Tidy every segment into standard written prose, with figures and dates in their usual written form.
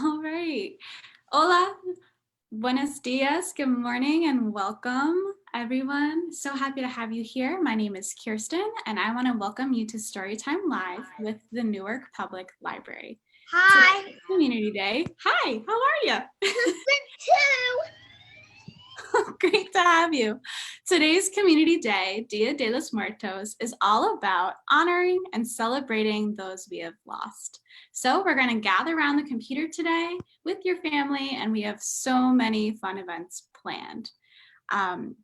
All right. Hola, buenos dias, good morning, and welcome, everyone. So happy to have you here. My name is Kirsten, and I want to welcome you to Storytime Live with the Newark Public Library. Hi. Today's Community Day. Hi, how are you? Great to have you. Today's Community Day, Dia de los Muertos, is all about honoring and celebrating those we have lost. So we're going to gather around the computer today with your family, and we have so many fun events planned.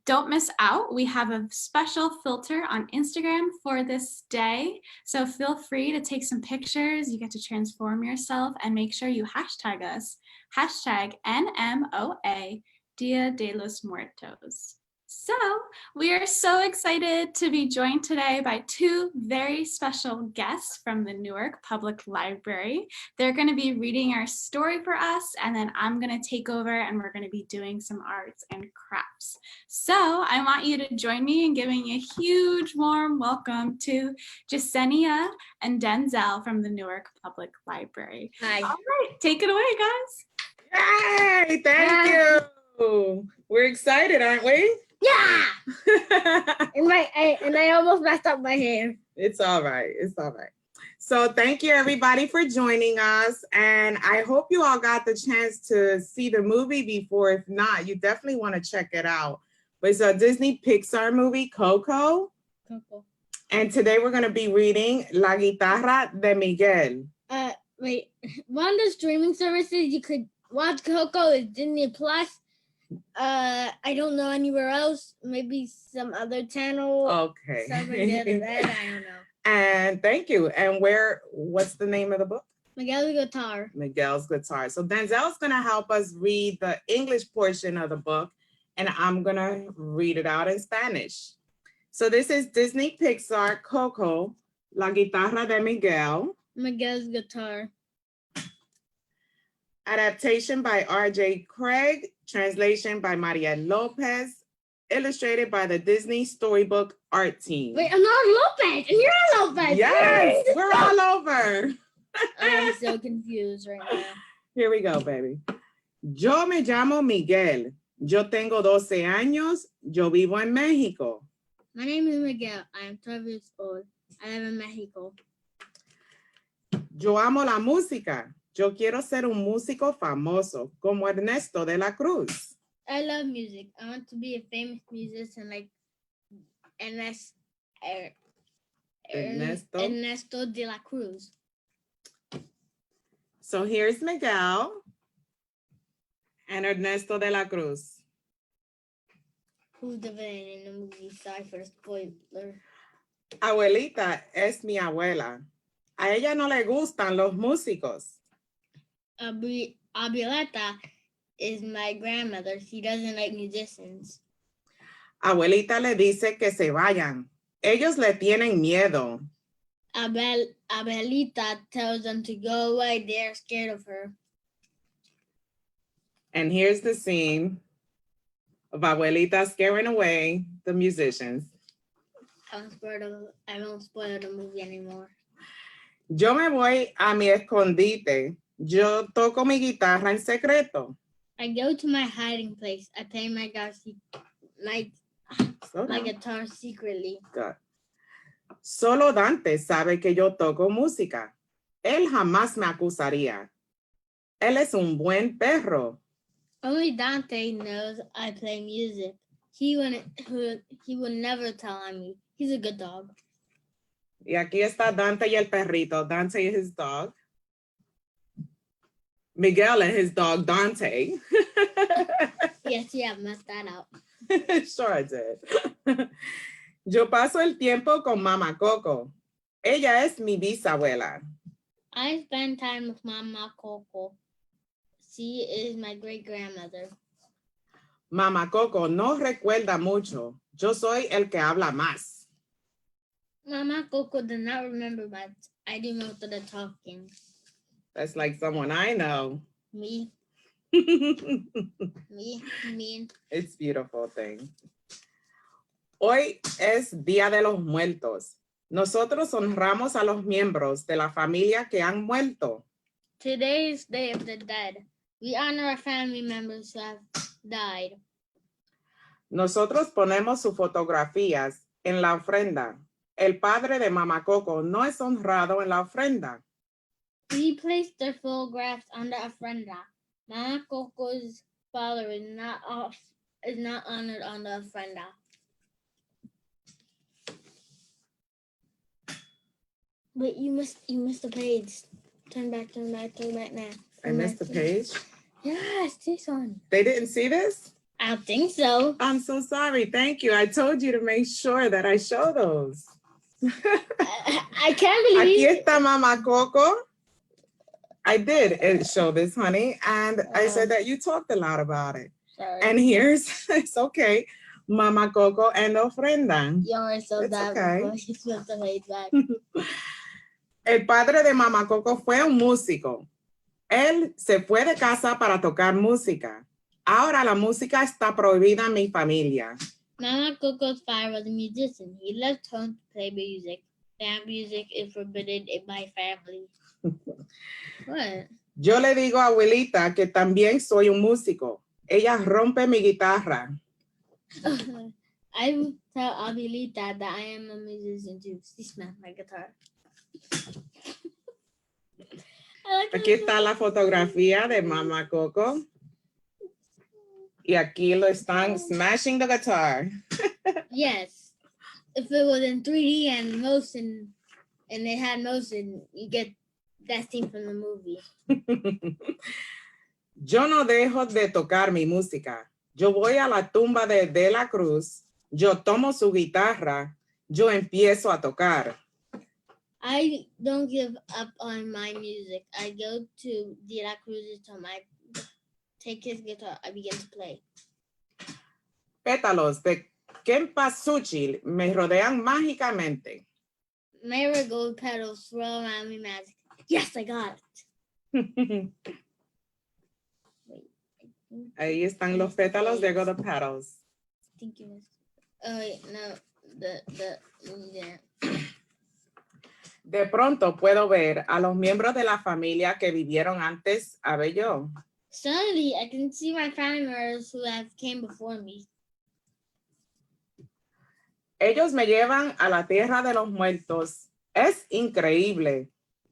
Don't miss out. We have a special filter on Instagram for this day. So feel free to take some pictures. You get to transform yourself and make sure you hashtag us, hashtag NMOA. Dia de los Muertos. So we are so excited to be joined today by two very special guests from the Newark Public Library. They're going to be reading our story for us, and then I'm going to take over and we're going to be doing some arts and crafts. So I want you to join me in giving a huge warm welcome to Yesenia and Denzel from the Newark Public Library. Hi. All right, take it away, guys. Yay, thank you. We're excited, aren't we? Yeah. and I almost messed up my hair. It's all right. It's all right. So thank you everybody for joining us. And I hope you all got the chance to see the movie before. If not, you definitely want to check it out. But it's a Disney Pixar movie, Coco. And today we're going to be reading La Guitarra de Miguel. Wait, one of the streaming services you could watch Coco is Disney Plus. I don't know anywhere else. Maybe some other channel. Okay. Something like that. I don't know. And thank you. And what's the name of the book? Miguel's Guitar. Miguel's Guitar. So Denzel's going to help us read the English portion of the book, and I'm going to read it out in Spanish. So this is Disney Pixar, Coco, La Guitarra de Miguel. Miguel's Guitar. Adaptation by R.J. Cregg, translation by Maria Lopez, illustrated by the Disney Storybook Art Team. Wait, I'm not Lopez, and you're Lopez. Yes, we're all over. I'm so confused right now. Here we go, baby. Yo me llamo Miguel. Yo tengo 12 años. Yo vivo en México. My name is Miguel. I am 12 years old. I live in Mexico. Yo amo la música. Yo quiero ser un músico famoso, como Ernesto de la Cruz. I love music. I want to be a famous musician like Ernesto de la Cruz. So here's Miguel and Ernesto de la Cruz. Who's the villain in the movie? Sorry for the spoiler. Abuelita es mi abuela. A ella no le gustan los músicos. Abuelita is my grandmother. She doesn't like musicians. Abuelita le dice que se vayan. Ellos le tienen miedo. Abuelita tells them to go away. They're scared of her. And here's the scene of Abuelita scaring away the musicians. I won't spoil the movie anymore. Yo me voy a mi escondite. Yo toco mi guitarra en secreto. I go to my hiding place. I play my guitar secretly. God. Solo Dante sabe que yo toco música. Él jamás me acusaría. Él es un buen perro. Only Dante knows I play music. He would never tell on me. He's a good dog. Y aquí está Dante y el perrito. Dante and his dog. Miguel and his dog, Dante. Yes, yeah, messed that up. Sure I did. Yo paso el tiempo con Mama Coco. Ella es mi bisabuela. I spend time with Mama Coco. She is my great-grandmother. Mama Coco no recuerda mucho. Yo soy el que habla más. Mama Coco does not remember much. I do most of the talking. That's like someone I know. Me. Me. It's beautiful thing. Hoy es Día de los Muertos. Nosotros honramos a los miembros de la familia que han muerto. Today is Day of the Dead. We honor our family members who have died. Nosotros ponemos sus fotografías en la ofrenda. El padre de Mamá Coco no es honrado en la ofrenda. We place their photographs on the ofrenda. Mama Coco's father is not honored on the ofrenda. Wait, you missed the page. Turn back now. I missed the page. Yes, this one. They didn't see this? I don't think so. I'm so sorry. Thank you. I told you to make sure that I show those. I can't believe Aquí está Mamá Coco. I did show this, honey. And I said that you talked a lot about it. Sorry. And here's, it's okay, Mamá Coco and ofrenda. You already saw It's that okay. before you flipped the page back. El padre de Mamá Coco fue un músico. Él se fue de casa para tocar música. Ahora la música está prohibida en mi familia. Mama Coco's father was a musician. He left home to play music. That music is forbidden in my family. What? Yo le digo a abuelita que también soy un músico. Ella rompe mi guitarra. I tell Abuelita that I am a musician too. She smashed my guitar. Aquí está la fotografía de Mamá Coco. Y aquí lo están smashing the guitar. Yes. If it was in 3D and motion, and it had motion, you get that scene from the movie. Yo no dejo de tocar mi música. Yo voy a la tumba de la Cruz. Yo tomo su guitarra. Yo empiezo a tocar. I don't give up on my music. I go to De La Cruz's tomb. I take his guitar. I begin to play. Pétalos de cempasúchil me rodean mágicamente. Marigold petals swirl around me magic. Yes, I got it. Ahí están los pétalos. There go the petals. I think you missed. Oh wait, no. Yeah. De pronto puedo ver a los miembros de la familia que vivieron antes a yo. Suddenly, I can see my family members who have came before me. Ellos me llevan a la tierra de los muertos. Es increíble.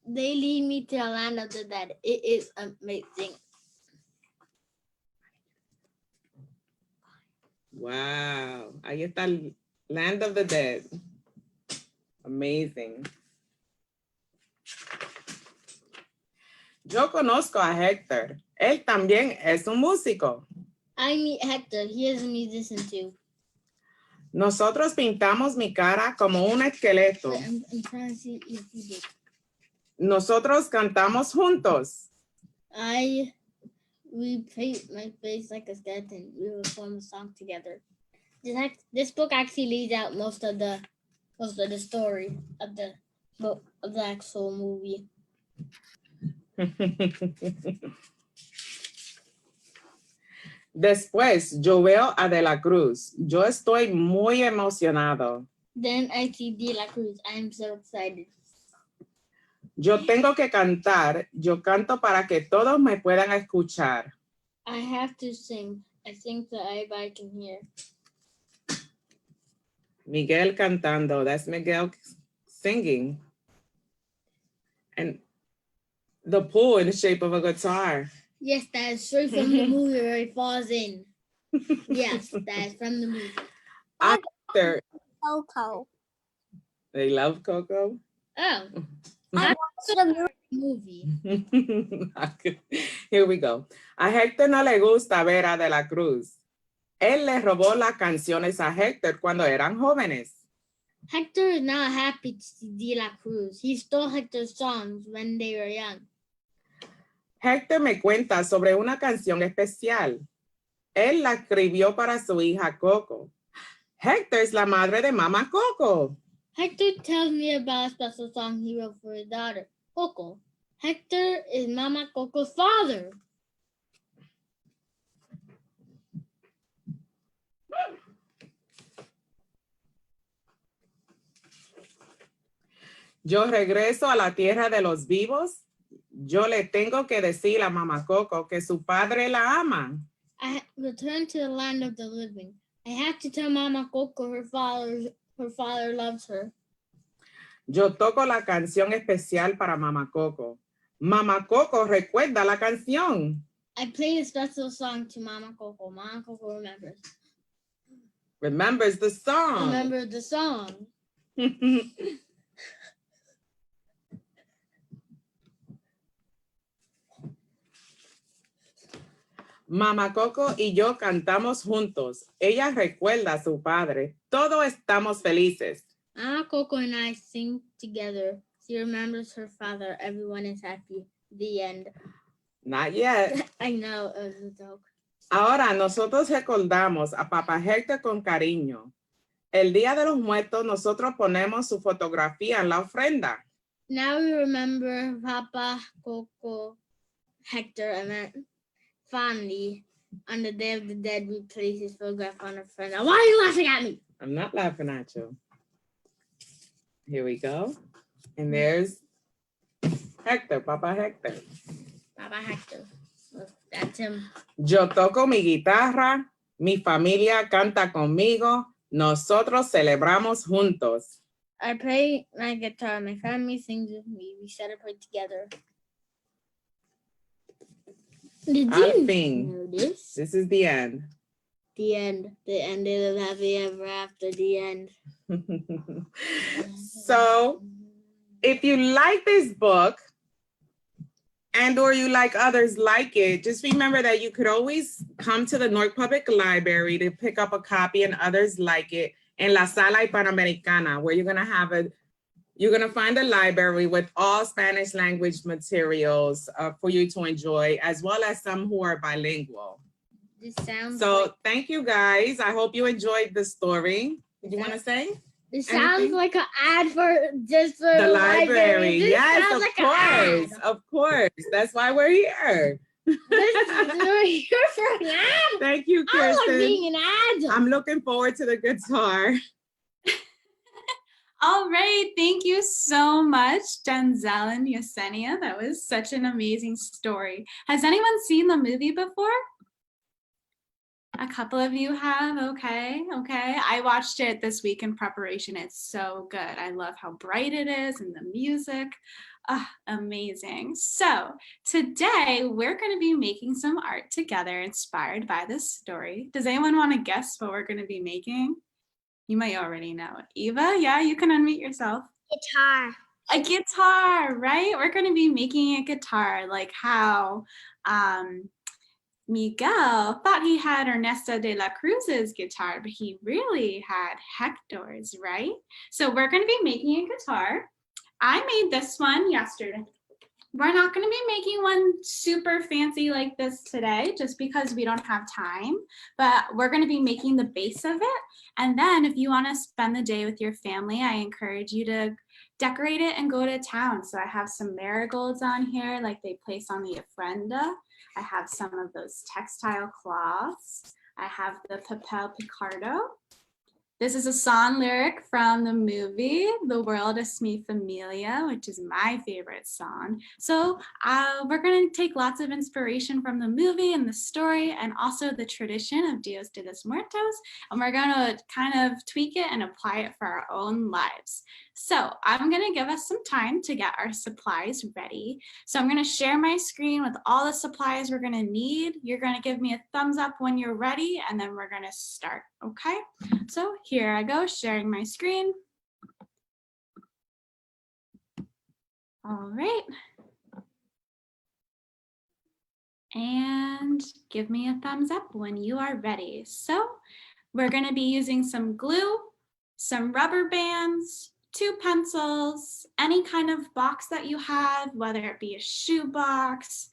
They lead me to the land of the dead. It is amazing. Wow. Ahí está el Land of the Dead. Amazing. Yo conozco a Héctor. Él también es un músico. I meet Hector. He is a musician too. Nosotros pintamos mi cara como un esqueleto. Wait, I'm trying to see if he did. Nosotros cantamos juntos. We paint my face like a skeleton. We will form a song together. This book actually leads out most of the story of the actual movie. Después yo veo a De la Cruz. Yo estoy muy emocionado. Then I see De La Cruz. I am so excited. Yo tengo que cantar. Yo canto para que todos me puedan escuchar. I have to sing. I sing so everybody can hear. Miguel cantando. That's Miguel singing. And the pool in the shape of a guitar. Yes, that is straight from the movie where he falls in. Yes, that is from the movie. After, Coco. they love Coco. Oh, I watched the movie. Here we go. A Héctor no le gusta ver a De la Cruz. Él le robó las canciones a Héctor cuando eran jóvenes. Hector is not happy to see De La Cruz. He stole Hector's songs when they were young. Héctor me cuenta sobre una canción especial. Él la escribió para su hija Coco. Héctor es la madre de Mamá Coco. Hector tells me about a special song he wrote for his daughter, Coco. Hector is Mama Coco's father. Yo regreso a la tierra de los vivos. Yo le tengo que decir a Mamá Coco que su padre la ama. I return to the land of the living. I have to tell Mama Coco her father loves her. Yo toco la canción especial para Mamá Coco. Mamá Coco recuerda la canción. I play a special song to Mama Coco. Mama Coco remembers. Remembers the song. Remember the song. Mamá Coco y yo cantamos juntos. Ella recuerda a su padre. Todos estamos felices. Mama Coco and I sing together. She remembers her father. Everyone is happy. The end. Not yet. I know, it was a joke. Ahora nosotros recordamos a Papá Hector con cariño. El Día de los Muertos nosotros ponemos su fotografía en la ofrenda. Now we remember Papa Coco Hector and fondly. On the Day of the Dead, we place his photograph on a friend. Why are you laughing at me? I'm not laughing at you. Here we go. And there's Hector, Papa Hector. Papa Hector. Look, that's him. Yo toco mi guitarra, mi familia canta conmigo, nosotros celebramos juntos. I play my guitar. My family sings with me. We celebrate together. Did Al you fin. know this? This is the end. The end. The end. They live happy ever after. The end. So, if you like this book and or you like others like it, just remember that you could always come to the Newark Public Library to pick up a copy and others like it in La Sala Hispanoamericana, where you're gonna find a library with all Spanish language materials for you to enjoy, as well as some who are bilingual. This sounds So like, thank you guys. I hope you enjoyed the story. Did you want to say? this sounds anything? like an ad for just for The library. This Yes, sounds of like an course. Of course. That's why we're here. ad. This you're for an ad. Thank you, I love Kirsten. being an ad. I'm looking forward to the guitar. All right, thank you so much, Denzel and Yesenia. That was such an amazing story. Has anyone seen the movie before? A couple of you have, okay. I watched it this week in preparation. It's so good. I love how bright it is and the music. Amazing. So today we're going to be making some art together inspired by this story. Does anyone want to guess what we're going to be making? You might already know. Eva, yeah, you can unmute yourself. Guitar. A guitar, right? We're going to be making a guitar like how Miguel thought he had Ernesto de la Cruz's guitar, but he really had Hector's, right? So we're going to be making a guitar. I made this one yesterday. We're not going to be making one super fancy like this today just because we don't have time, but we're going to be making the base of it. And then if you want to spend the day with your family, I encourage you to decorate it and go to town. So I have some marigolds on here like they place on the ofrenda. I have some of those textile cloths. I have the papel picardo. This is a song lyric from the movie, The World Es Mi Familia, which is my favorite song. So we're going to take lots of inspiration from the movie and the story and also the tradition of Dios de los Muertos. And we're going to kind of tweak it and apply it for our own lives. So I'm going to give us some time to get our supplies ready. So I'm going to share my screen with all the supplies we're going to need. You're going to give me a thumbs up when you're ready, and then we're going to start, okay? So here I go, sharing my screen. All right. And give me a thumbs up when you are ready. So we're going to be using some glue, some rubber bands, 2 pencils, any kind of box that you have, whether it be a shoe box,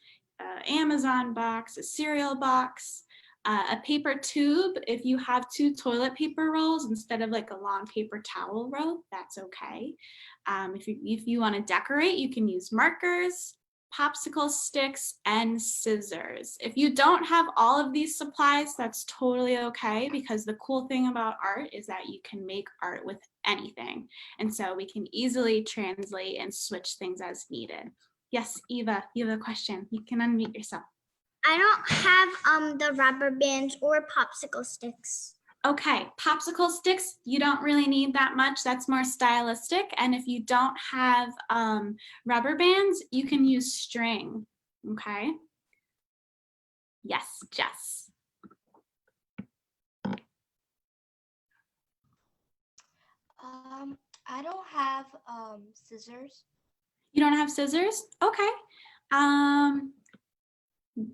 Amazon box, a cereal box, a paper tube. If you have 2 toilet paper rolls instead of like a long paper towel roll, that's okay. If you want to decorate, you can use markers, popsicle sticks, and scissors. If you don't have all of these supplies, that's totally okay, because the cool thing about art is that you can make art with anything. And so we can easily translate and switch things as needed. Yes, Eva, you have a question. You can unmute yourself. I don't have the rubber bands or popsicle sticks. Okay, popsicle sticks, you don't really need that much. That's more stylistic. And if you don't have rubber bands, you can use string. Okay. Yes, Jess. I don't have scissors. You don't have scissors? Okay.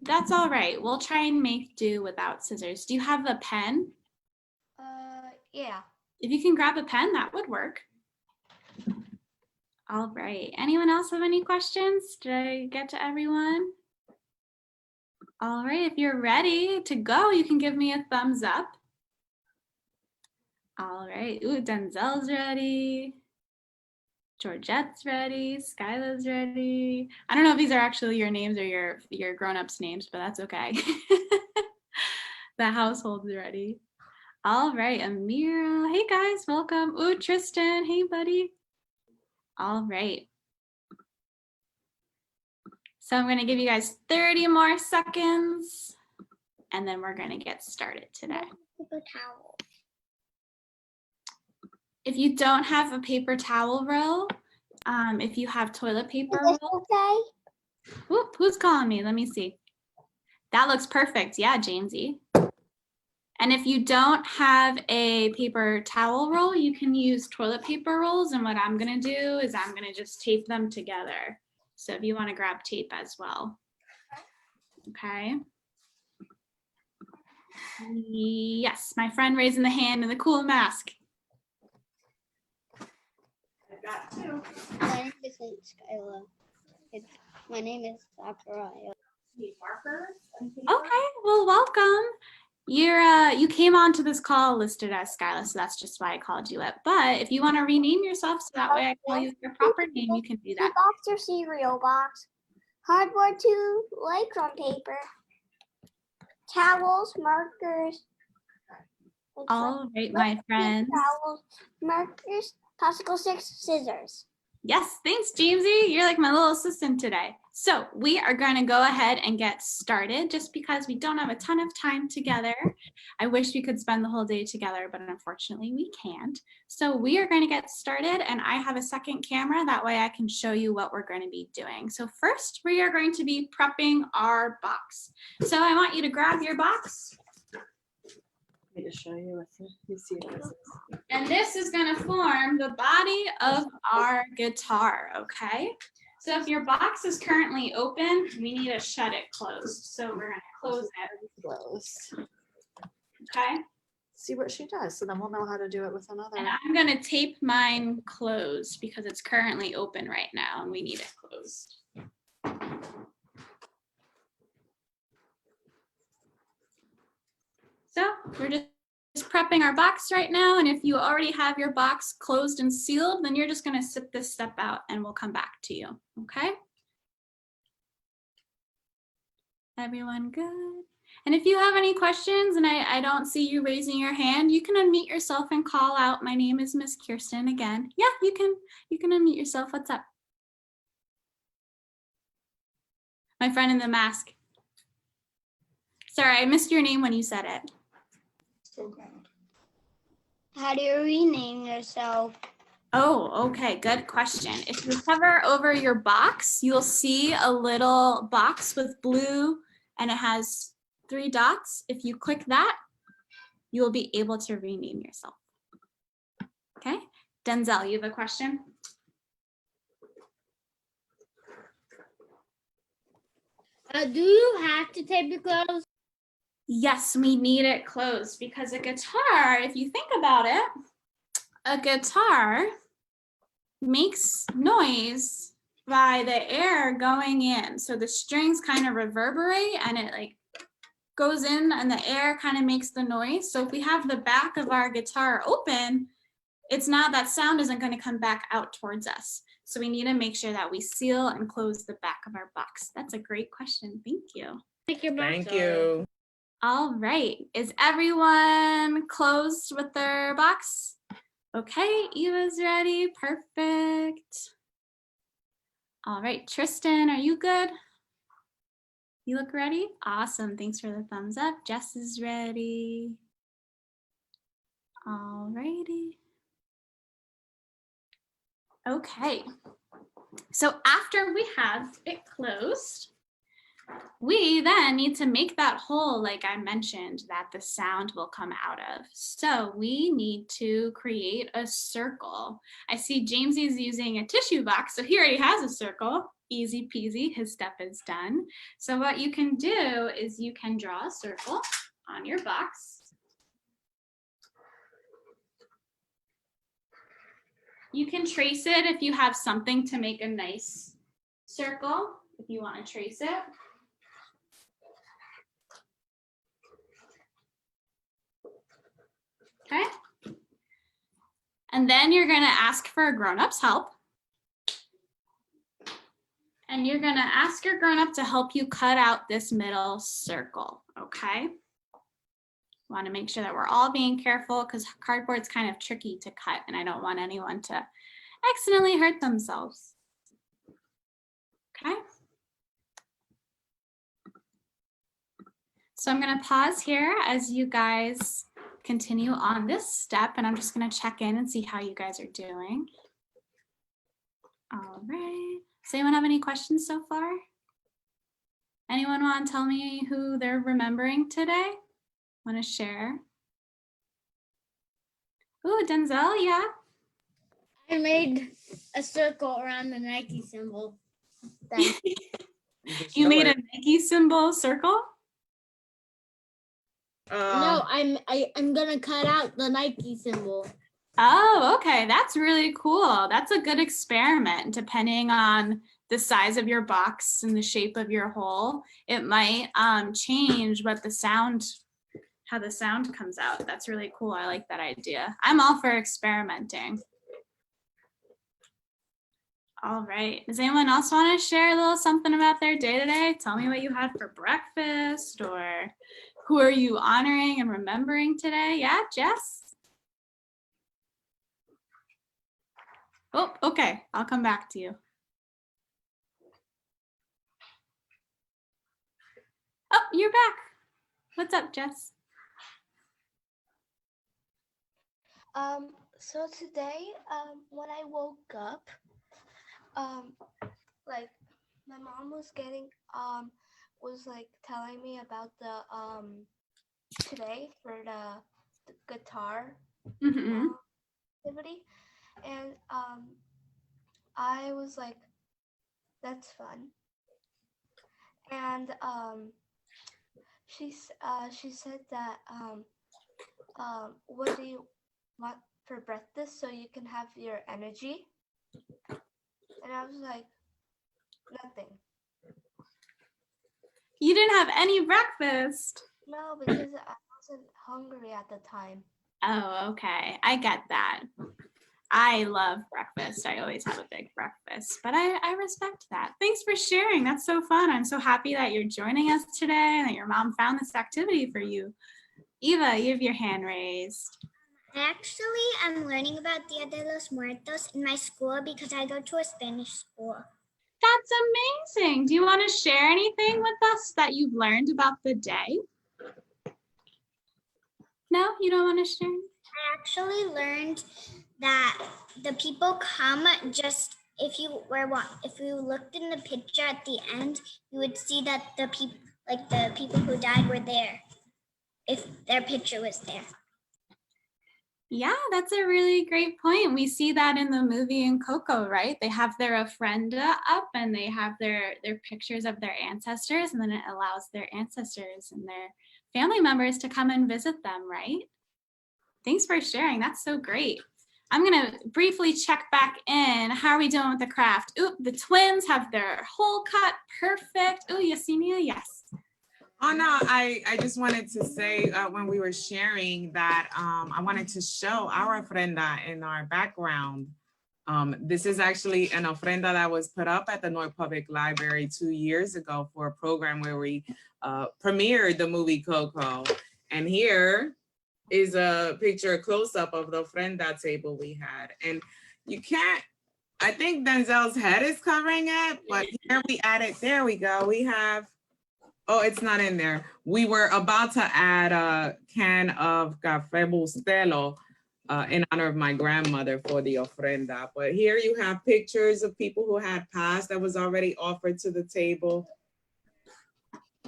That's all right. We'll try and make do without scissors. Do you have a pen? Yeah. If you can grab a pen, that would work. All right. Anyone else have any questions? Did I get to everyone? All right. If you're ready to go, you can give me a thumbs up. All right. Ooh, Denzel's ready. Georgette's ready. Skyla's ready. I don't know if these are actually your names or your grown-ups' names, but that's okay. The household's ready. All right, Amira. Hey guys, welcome. Ooh, Tristan. Hey, buddy. All right. So I'm going to give you guys 30 more seconds, and then we're going to get started today. Paper towel. If you don't have a paper towel roll, if you have toilet paper Is this roll, okay? whoop, who's calling me? Let me see. That looks perfect. Yeah, Jamesy. And if you don't have a paper towel roll, you can use toilet paper rolls. And what I'm going to do is I'm going to just tape them together. So if you want to grab tape as well. Okay. Yes, my friend raising the hand in the cool mask. I've got two. My name isn't Skyla. My name is Sakura. Need markers? Okay, well, welcome. You came onto this call listed as Skyla, so that's just why I called you up. But if you want to rename yourself so that way I call you your proper name, you can do that. Box or cereal box. Hardboard to lycra paper. Towels, markers. All right, my friends. Towels, markers, popsicle sticks, scissors. Yes, thanks, Jamesy. You're like my little assistant today. So we are going to go ahead and get started just because we don't have a ton of time together. I wish we could spend the whole day together, but unfortunately we can't. So we are going to get started, and I have a second camera. That way I can show you what we're going to be doing. So first we are going to be prepping our box. So I want you to grab your box. To show you what you see this is. And this is going to form the body of our guitar, okay? So if your box is currently open, we need to shut it closed. So we're going to close it. Closed. Okay? See what she does, so then we'll know how to do it with another. And I'm going to tape mine closed because it's currently open right now and we need it closed. So we're just prepping our box right now. And if you already have your box closed and sealed, then you're just going to sit this step out and we'll come back to you. Okay? Everyone good? And if you have any questions and I don't see you raising your hand, you can unmute yourself and call out, my name is Miss Kirsten again. Yeah, you can unmute yourself. What's up? My friend in the mask. Sorry, I missed your name when you said it. So glad. How do you rename yourself? Oh, okay, good question. If you hover over your box, you'll see a little box with blue and it has 3 dots. If you click that, you will be able to rename yourself. Okay, Denzel, you have a question? Do you have to tape it closed? Yes, we need it closed because a guitar, if you think about it, a guitar makes noise by the air going in. So the strings kind of reverberate and it like goes in and the air kind of makes the noise. So if we have the back of our guitar open, it's not, that sound isn't going to come back out towards us. So we need to make sure that we seal and close the back of our box. That's a great question. Thank you. Thank you. All right, is everyone closed with their box? Okay, Eva's ready, perfect. All right, Tristan, are you good? You look ready? Awesome, thanks for the thumbs up. Jess is ready. All righty. Okay, so after we have it closed, we then need to make that hole, like I mentioned, that the sound will come out of. So we need to create a circle. I see Jamesy's using a tissue box, so he already has a circle. Easy peasy, his step is done. So what you can do is you can draw a circle on your box. You can trace it if you have something to make a nice circle, if you want to trace it. Okay. And then you're going to ask for a grown-up's help. And you're going to ask your grown-up to help you cut out this middle circle, okay? Want to make sure that we're all being careful because cardboard's kind of tricky to cut and I don't want anyone to accidentally hurt themselves. Okay. So I'm going to pause here as you guys continue on this step and I'm just going to check in and see how you guys are doing. All right. Does anyone have any questions so far? Anyone want to tell me who they're remembering today? Want to share? Ooh, Denzel, yeah. I made a circle around the Nike symbol. Thanks. You made a Nike symbol circle? No, I'm gonna cut out the Nike symbol. Oh, okay. That's really cool. That's a good experiment. Depending on the size of your box and the shape of your hole, it might change what the sound, how the sound comes out. That's really cool. I like that idea. I'm all for experimenting. All right. Does anyone else want to share a little something about their day today? Tell me what you had for breakfast or who are you honoring and remembering today? Yeah, Jess? Oh, okay. I'll come back to you. Oh, you're back. What's up, Jess? So today, when I woke up, like my mom was telling me about the today for the guitar activity, and I was like, that's fun. And she said that what do you want for breakfast so you can have your energy? And I was like, nothing. You didn't have any breakfast. No, because I wasn't hungry at the time. Oh, okay. I get that. I love breakfast. I always have a big breakfast, but I respect that. Thanks for sharing. That's so fun. I'm so happy that you're joining us today and that your mom found this activity for you. Eva, you have your hand raised. Actually, I'm learning about Dia de los Muertos in my school because I go to a Spanish school. That's amazing. Do you want to share anything with us that you've learned about the day? No, you don't want to share? I actually learned that the people come just if you looked in the picture at the end, you would see that the people who died were there if their picture was there. Yeah, that's a really great point. We see that in the movie in Coco, right? They have their ofrenda up and they have their pictures of their ancestors, and then it allows their ancestors and their family members to come and visit them, right? Thanks for sharing. That's so great. I'm going to briefly check back in. How are we doing with the craft? Ooh, the twins have their hole cut. Perfect. Ooh, Yesenia, yes. Oh, no, I just wanted to say when we were sharing that I wanted to show our ofrenda in our background. This is actually an ofrenda that was put up at the Newark Public Library 2 years ago for a program where we premiered the movie Coco. And here is a picture, a close-up of the ofrenda table we had. And you can't I think Denzel's head is covering it, but here we added, there we go. We have, oh, it's not in there. We were about to add a can of Café Bustelo in honor of my grandmother for the ofrenda. But here you have pictures of people who had passed that was already offered to the table.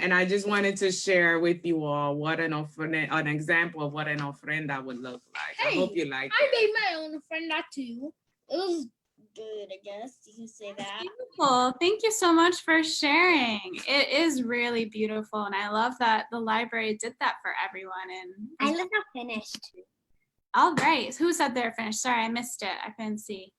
And I just wanted to share with you all what an example of what an ofrenda would look like. I hope you like I it. made my own ofrenda too. It was good, I guess you can say that. Beautiful. Thank you so much for sharing. It is really beautiful, and I love that the library did that for everyone. And I love how finished. all right, who said they're finished? Sorry, I missed it. I couldn't see.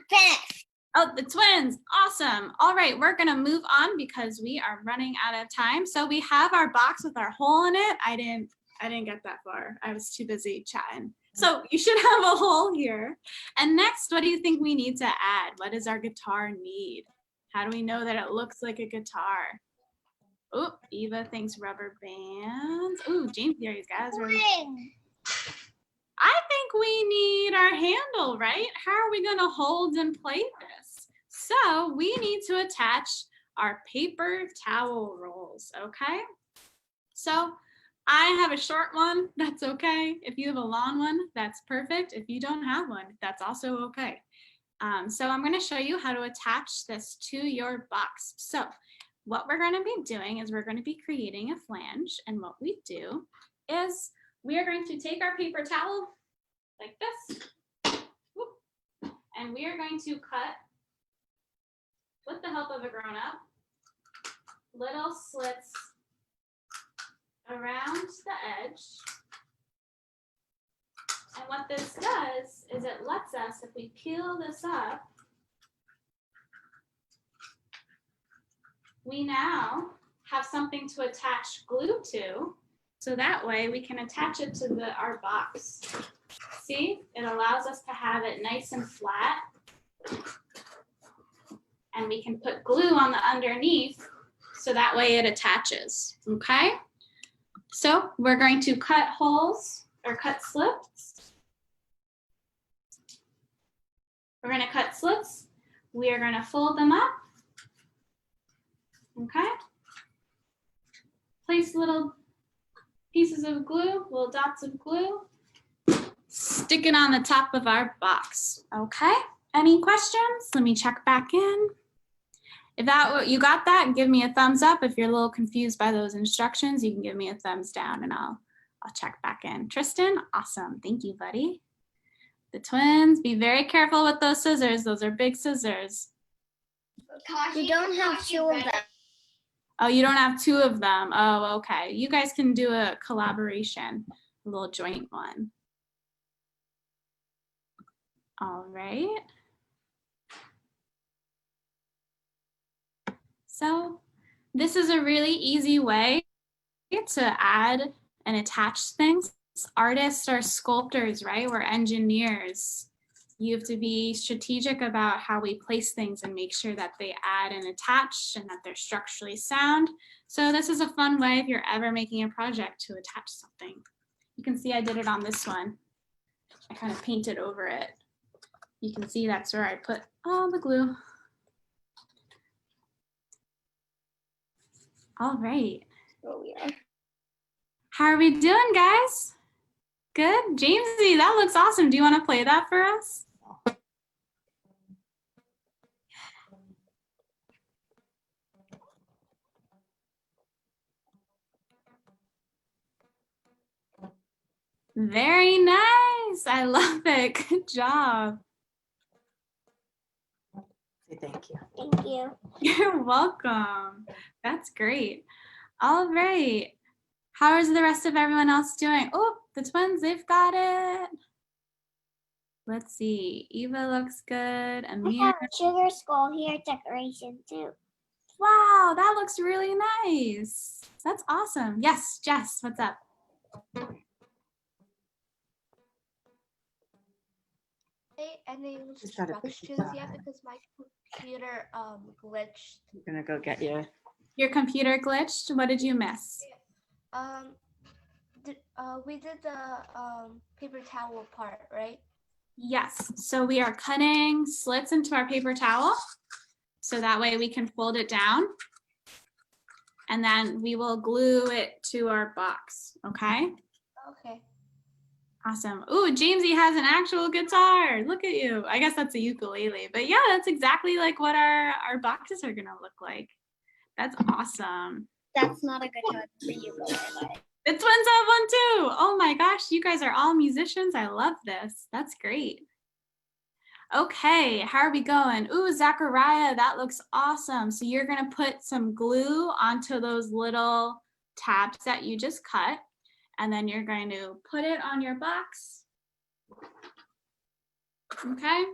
Finished. Oh, the twins. Awesome. All right, we're going to move on because we are running out of time. So we have our box with our hole in it. I didn't get that far. I was too busy chatting. So you should have a hole here. And next, what do you think we need to add? What does our guitar need? How do we know that it looks like a guitar? Oh, Eva thinks rubber bands. Oh, James here, guys. I think we need our handle, right? How are we going to hold and play this? So we need to attach our paper towel rolls, okay? So I have a short one, that's okay. If you have a long one, that's perfect. If you don't have one, that's also okay. So I'm going to show you how to attach this to your box. So what we're going to be doing is we're going to be creating a flange. And what we do is we are going to take our paper towel like this, and we are going to cut, with the help of a grown-up, little slits around the edge. And what this does is it lets us, if we peel this up, we now have something to attach glue to. So that way we can attach it to our box. See, it allows us to have it nice and flat. And we can put glue on the underneath so that way it attaches, okay? So we're going to cut holes or cut slits. We're gonna cut slits. We are gonna fold them up, okay? Place little pieces of glue, little dots of glue, stick it on the top of our box, okay? Any questions? Let me check back in. If you got that, give me a thumbs up. If you're a little confused by those instructions, you can give me a thumbs down and I'll check back in. Tristan, awesome, thank you, buddy. The twins, be very careful with those scissors. Those are big scissors. We don't have two of them. Oh, you don't have two of them. Oh, okay. You guys can do a collaboration, a little joint one. All right. So this is a really easy way to add and attach things. Artists are sculptors, right? We're engineers. You have to be strategic about how we place things and make sure that they add and attach and that they're structurally sound. So this is a fun way if you're ever making a project to attach something. You can see I did it on this one. I kind of painted over it. You can see that's where I put all the glue. All right. Oh, yeah. How are we doing, guys? Good. Jamesy, that looks awesome. Do you want to play that for us? Very nice. I love it. Good job. Say thank you. Thank you. You're welcome. That's great. All right. How is the rest of everyone else doing? Oh, the twins, they've got it. Let's see. Eva looks good. I Amir. have a sugar skull here decoration too. Wow, that looks really nice. That's awesome. Yes, Jess, what's up? Any Just gotta push instructions it yet down. because my computer glitched. I'm gonna go get you. Your computer glitched. What did you miss? We did the paper towel part, right? Yes, so we are cutting slits into our paper towel. So that way we can fold it down. And then we will glue it to our box, okay? Okay. Awesome. Ooh, Jamesy has an actual guitar. Look at you. I guess that's a ukulele, but yeah, that's exactly like what our boxes are gonna look like. That's awesome. That's not a guitar for you, but The twins have one too. Oh my gosh, you guys are all musicians. I love this. That's great. Okay, how are we going? Ooh, Zachariah, that looks awesome. So you're gonna put some glue onto those little tabs that you just cut, and then you're going to put it on your box. Okay.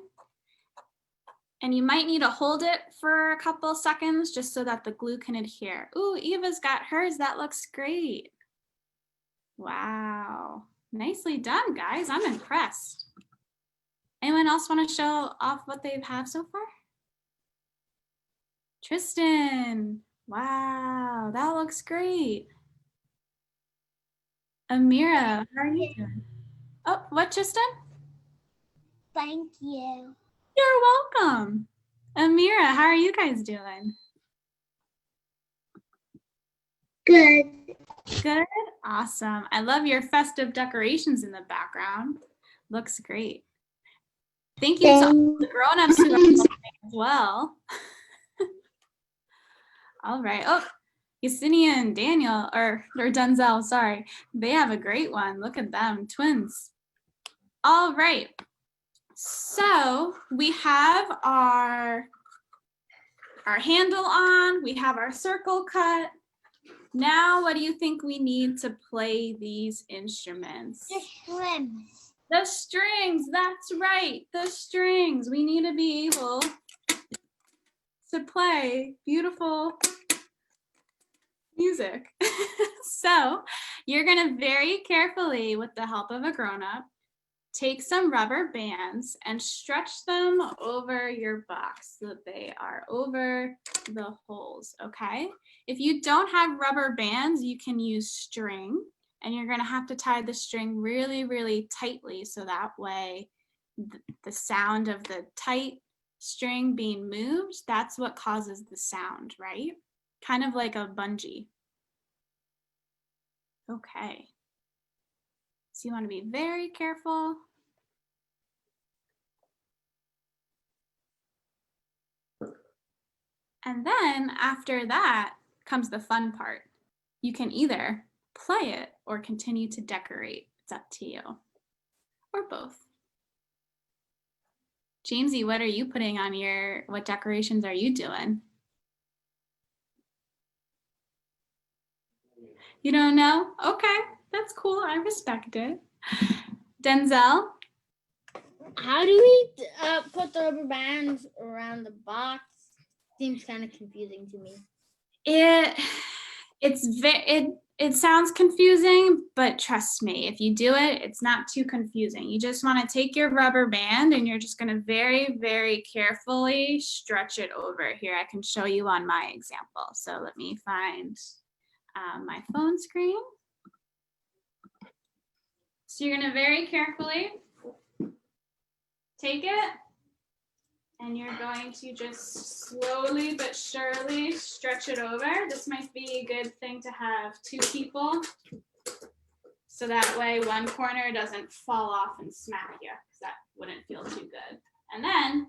And you might need to hold it for a couple seconds just so that the glue can adhere. Ooh, Eva's got hers. That looks great. Wow. Nicely done, guys. I'm impressed. Anyone else want to show off what they have so far? Tristan. Wow, that looks great. Amira, how are you doing? Oh, what, Tristan? thank you. You're welcome. Amira, how are you guys doing? Good. Good. Awesome. I love your festive decorations in the background. Looks great. Thank you to all the grown-ups who are helping as well. All right. Oh, Yesenia and Daniel, or Denzel, sorry. They have a great one. Look at them, twins. All right. So we have our handle on, we have our circle cut. Now, what do you think we need to play these instruments? The strings. The strings, that's right, the strings. We need to be able to play beautiful music. So you're gonna very carefully, with the help of a grown-up, take some rubber bands and stretch them over your box so that they are over the holes, okay? If you don't have rubber bands, you can use string, and you're gonna have to tie the string really, really tightly so that way the sound of the tight string being moved, that's what causes the sound, right? Kind of like a bungee. Okay. So you want to be very careful. And then after that comes the fun part. You can either play it or continue to decorate. It's up to you, or both. Jamesy, what are you putting on what decorations are you doing? You don't know? Okay, that's cool. I respect it. Denzel? How do we put the rubber bands around the box? Seems kind of confusing to me. It sounds confusing, but trust me, if you do it, it's not too confusing. You just want to take your rubber band and you're just going to very, very carefully stretch it over. Here, I can show you on my example. So let me find my phone screen. So you're going to very carefully take it, and you're going to just slowly but surely stretch it over. This might be a good thing to have two people, so that way one corner doesn't fall off and smack you, because that wouldn't feel too good. And then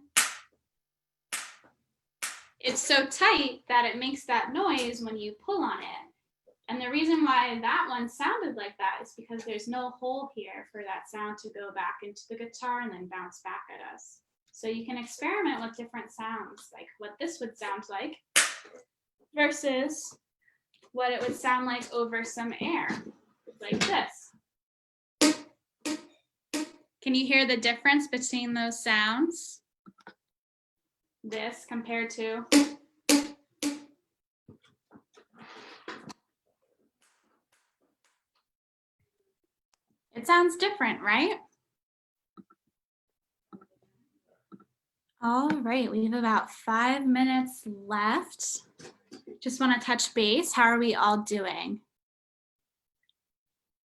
it's so tight that it makes that noise when you pull on it. And the reason why that one sounded like that is because there's no hole here for that sound to go back into the guitar and then bounce back at us. So you can experiment with different sounds, like what this would sound like versus what it would sound like over some air, like this. Can you hear the difference between those sounds? This compared to it sounds different, right? All right, we have about 5 minutes left. Just want to touch base. How are we all doing?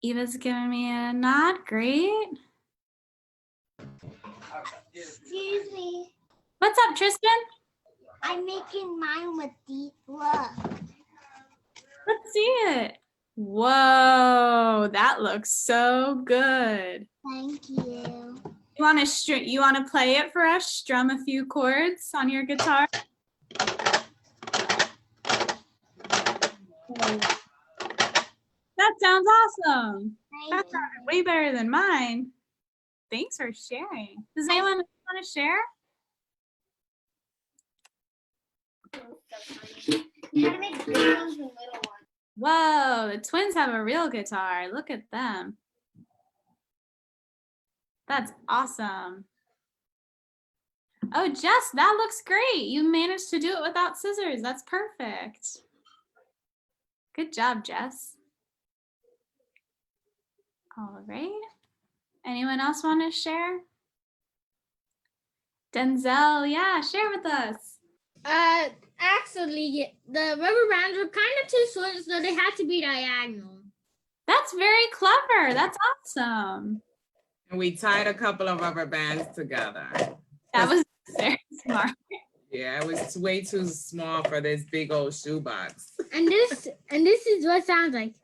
Eva's giving me a nod. Great. Excuse me. What's up, Tristan? I'm making mine with the look. Let's see it. Whoa, that looks so good. Thank you. You want to play it for us? Strum a few chords on your guitar? That sounds awesome. That sounded way better than mine. Thanks for sharing. Does anyone want to share? Gotta make the big ones and little ones. Whoa, the twins have a real guitar. Look at them. That's awesome. Oh, Jess, that looks great. You managed to do it without scissors. That's perfect. Good job, Jess. All right. Anyone else want to share? Denzel, yeah, share with us. Actually, the rubber bands were kind of too short, so they had to be diagonal. That's very clever. That's awesome. And we tied a couple of rubber bands together. That was very smart. Yeah, it was way too small for this big old shoebox. And this is what it sounds like.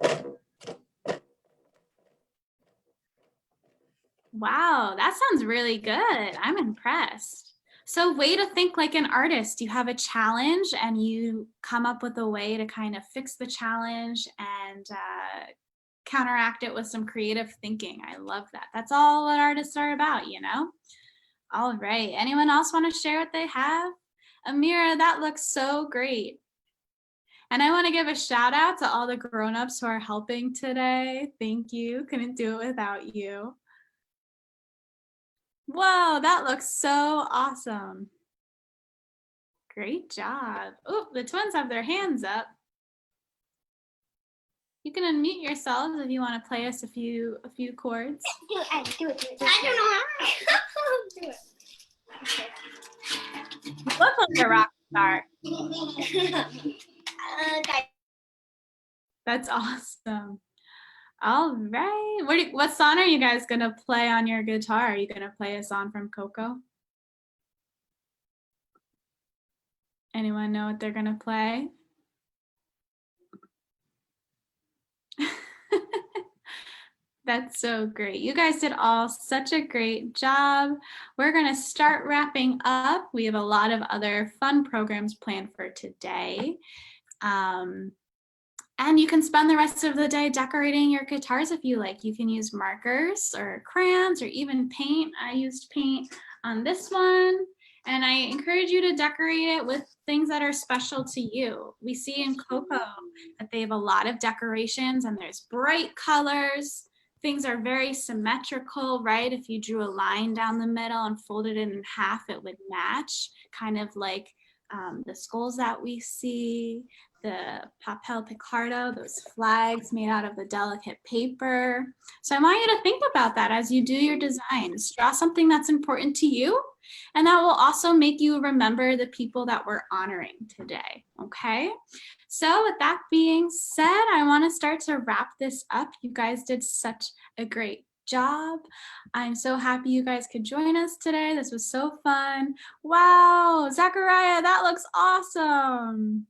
Wow, that sounds really good. I'm impressed. So way to think like an artist. You have a challenge and you come up with a way to kind of fix the challenge and counteract it with some creative thinking. I love that. That's all what artists are about, you know? All right. Anyone else want to share what they have? Amira, that looks so great. And I want to give a shout out to all the grown-ups who are helping today. Thank you. Couldn't do it without you. Whoa, that looks so awesome. Great job. Oh, the twins have their hands up. You can unmute yourselves if you want to play us a few chords. Do it. I don't know how. Do it. You look like a rock star. Okay. That's awesome. All right. What song are you guys going to play on your guitar? Are you going to play a song from Coco? Anyone know what they're going to play? That's so great. You guys did all such a great job. We're going to start wrapping up. We have a lot of other fun programs planned for today. And you can spend the rest of the day decorating your guitars if you like. You can use markers or crayons or even paint. I used paint on this one. And I encourage you to decorate it with things that are special to you. We see in Coco that they have a lot of decorations and there's bright colors. Things are very symmetrical, right? If you drew a line down the middle and folded it in half, it would match, kind of like the skulls that we see, the papel picardo, those flags made out of the delicate paper. So I want you to think about that as you do your designs. Draw something that's important to you, and that will also make you remember the people that we're honoring today, okay? So with that being said, I want to start to wrap this up. You guys did such a great job. I'm so happy you guys could join us today. This was so fun. Wow, Zachariah, that looks awesome.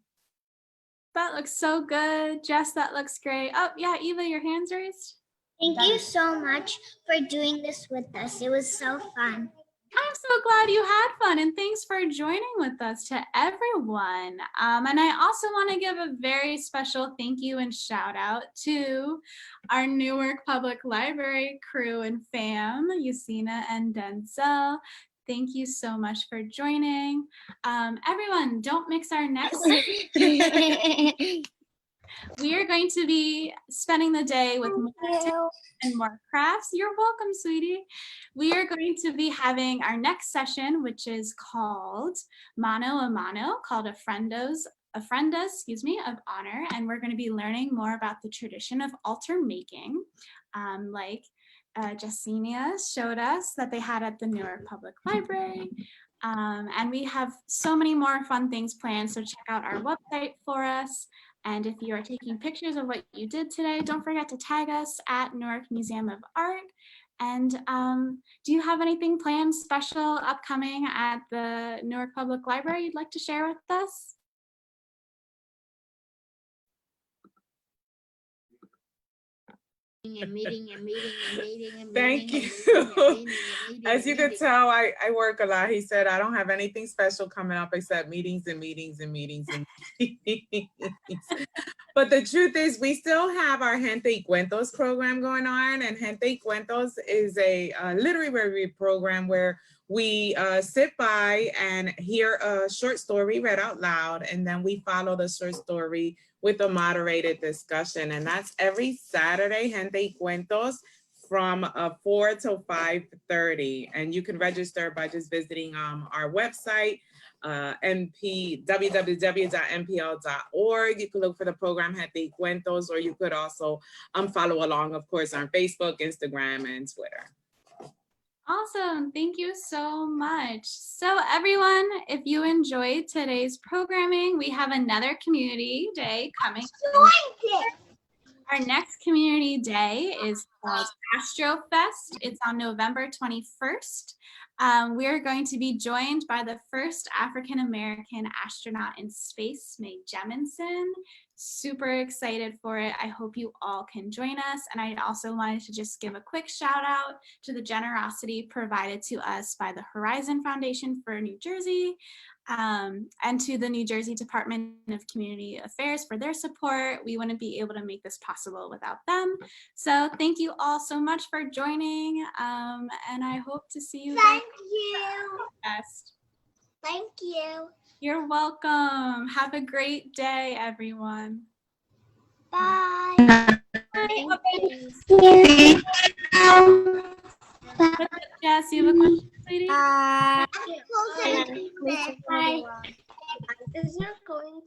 That looks so good. Jess, that looks great. Oh, yeah, Eva, your hand's raised. Thank you so much for doing this with us. It was so fun. I'm so glad you had fun, and thanks for joining with us to everyone. And I also want to give a very special thank you and shout out to our Newark Public Library crew and fam, Yesenia and Denzel. Thank you so much for joining. Everyone, don't mix our next. We are going to be spending the day with more tips and more crafts. You're welcome, sweetie. We are going to be having our next session, which is called Mano a Mano, called Ofrendas, of honor. And we're going to be learning more about the tradition of altar making, like Yesenia showed us that they had at the Newark Public Library. And we have so many more fun things planned, so check out our website for us. And if you are taking pictures of what you did today, don't forget to tag us at Newark Museum of Art. And do you have anything planned special upcoming at the Newark Public Library you'd like to share with us? Thank you. As you can tell, I work a lot. He said, I don't have anything special coming up except meetings and meetings and meetings and meetings. But the truth is, we still have our Gente y Cuentos program going on. And Gente y Cuentos is a literary program where we sit by and hear a short story read out loud, and then we follow the short story with a moderated discussion. And that's every Saturday, Gente y Cuentos, from 4 to 5:30. And you can register by just visiting our website, www.mpl.org. You can look for the program Gente y Cuentos, or you could also follow along, of course, on Facebook, Instagram, and Twitter. Awesome. Thank you so much. So everyone, if you enjoyed today's programming, we have another community day coming. Our next community day is called Astro Fest. It's on November 21st. We are going to be joined by the first African-American astronaut in space, Mae Jemison. Super excited for it. I hope you all can join us. And I also wanted to just give a quick shout out to the generosity provided to us by the Horizon Foundation for New Jersey, and to the New Jersey Department of Community Affairs for their support. We wouldn't be able to make this possible without them. So thank you all so much for joining, and I hope to see you. Thank you. Best. Thank you. You're welcome. Have a great day, everyone. Bye. Jess, you have a question, sweetie? Bye. Is there going to